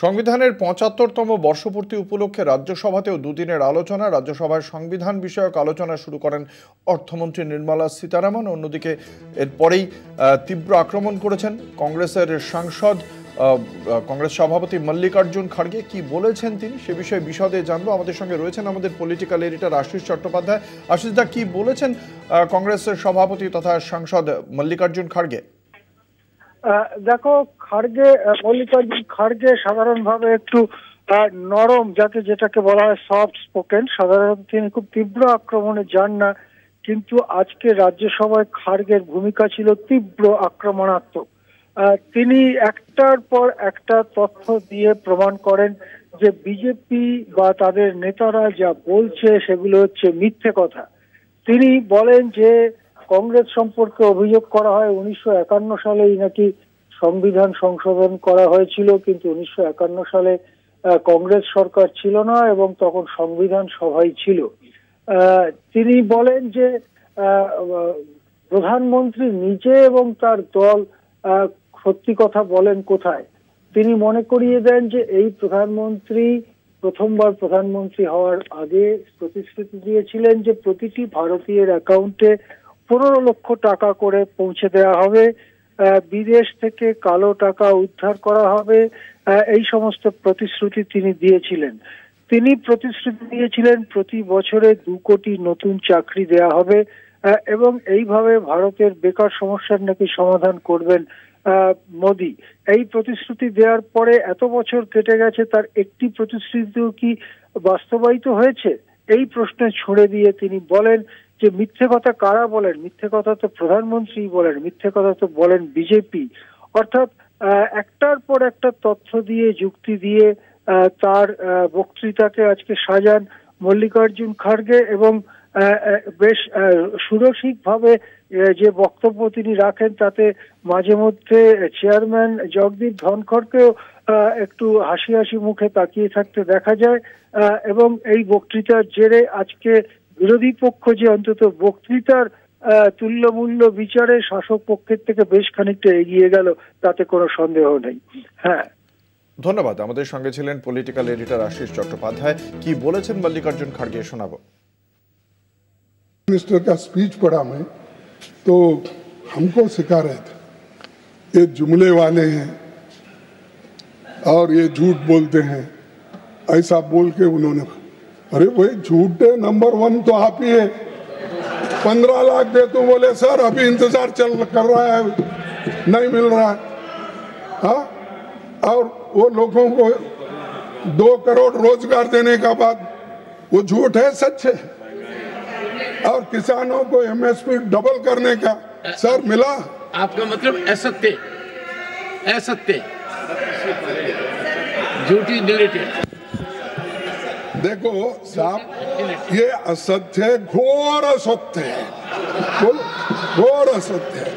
সংবিধানের ৭৫তম বর্ষপূর্তি উপলক্ষে রাজ্যসভাতেও দুদিনের আলোচনা। রাজ্যসভায় সংবিধান বিষয়ক আলোচনা শুরু করেন অর্থমন্ত্রী নির্মলা সীতারামন। অন্যদিকে এরপরেই তীব্র আক্রমণ করেছেন কংগ্রেসের সাংসদ, কংগ্রেস সভাপতি মল্লিকার্জুন খাড়গে। কি বলেছেন তিনি সে বিষয়ে বিশদে জানবো। আমাদের সঙ্গে রয়েছেন আমাদের পলিটিক্যাল এডিটর আশিস চট্টোপাধ্যায়। আশিস দা, কি বলেছেন কংগ্রেসের সভাপতি তথা সাংসদ মল্লিকার্জুন খাড়গে? দেখো, মল্লিকার্জুন খাড়গে সাধারণভাবে একটু নরম, যেটাকে বলা হয় সফট স্পোকেন। সাধারণত তিনি খুব তীব্র আক্রমণে যান না, কিন্তু আজকে রাজ্যসভায় খাড়গের ভূমিকা ছিল তীব্র আক্রমণাত্মক। তিনি একটার পর একটা তথ্য দিয়ে প্রমাণ করেন যে বিজেপি বা তাদের নেতারা যা বলছে সেগুলো হচ্ছে মিথ্যে কথা। তিনি বলেন যে কংগ্রেস সম্পর্কে অভিযোগ করা হয় 1951 সালেই নাকি সংবিধান সংশোধন করা হয়েছিল, কিন্তু 1951 সালে কংগ্রেস সরকার ছিল না এবং তখন সংবিধান সভাই ছিল। তিনি বলেন যে প্রধানমন্ত্রী নিজে এবং তার দল সত্যি কথা বলেন কোথায়। তিনি মনে করিয়ে দেন যে এই প্রধানমন্ত্রী প্রথমবার প্রধানমন্ত্রী হওয়ার আগে প্রতিশ্রুতি দিয়েছিলেন যে প্রতিটি ভারতীয়ের অ্যাকাউন্টে 15 লক্ষ টাকা করে পৌঁছে দেওয়া হবে, বিদেশ থেকে কালো টাকা উদ্ধার করা হবে। এই সমস্ত প্রতিশ্রুতি তিনি দিয়েছিলেন। তিনি প্রতিশ্রুতি দিয়েছিলেন প্রতি বছরে 2 কোটি নতুন চাকরি দেয়া হবে এবং এইভাবে ভারতের বেকার সমস্যার নাকি সমাধান করবেন মোদি। এই প্রতিশ্রুতি দেওয়ার পরে এত বছর কেটে গেছে, তার একটি প্রতিশ্রুতিও কি বাস্তবায়িত হয়েছে? এই প্রশ্নে ছুড়ে দিয়ে তিনি বলেন যে মিথ্যে কথা কারা বলেন? মিথ্যে কথা তো প্রধানমন্ত্রী বলেন, মিথ্যে কথা তো বলেন বিজেপি। অর্থাৎ একটার পর একটা তথ্য দিয়ে, যুক্তি দিয়ে তার বক্তৃতাকে আজকে সাজান মল্লিকার্জুন খাড়গে এবং বেশ সুরসিক ভাবে যে বক্তব্য তিনি রাখেন তাতে মাঝে মধ্যে চেয়ারম্যান জগদীপ ধনখড়কেও একটু হাসি হাসি মুখে তাকিয়ে থাকতে দেখা যায়। এবং এই বক্তৃতার জেরে আজকে বিরোধী পক্ষ যে অন্তত বক্তৃতার তুল্যমূল্য বিচারে শাসক পক্ষের থেকে বেশ খানিকটা এগিয়ে গেল, তাতে কোনো সন্দেহ নেই। হ্যাঁ, ধন্যবাদ। আমাদের সঙ্গে ছিলেন পলিটিক্যাল এডিটর আশিস চট্টোপাধ্যায়। কি বলেছেন মল্লিকার্জুন খাড়গে শোনাবো। मिनिस्टर का स्पीच पढ़ा मैं, तो हमको सिखा रहे थे ये जुमले वाले हैं और ये झूठ बोलते हैं, ऐसा बोल के उन्होंने, अरे भाई झूठ नंबर 1 तो आप ही है। 15 लाख दे तो बोले सर अभी इंतजार कर रहा है, नहीं मिल रहा है। हाँ, और वो लोगों को 2 करोड़ रोजगार देने का बात, वो झूठ है सच है? और किसानों को एमएसपी डबल करने का सर मिला? आपका मतलब असत्य, असत्य, झूठी डिलीटेड। देखो साहब, ये असत्य है, घोर असत्य है, घोर असत्य है।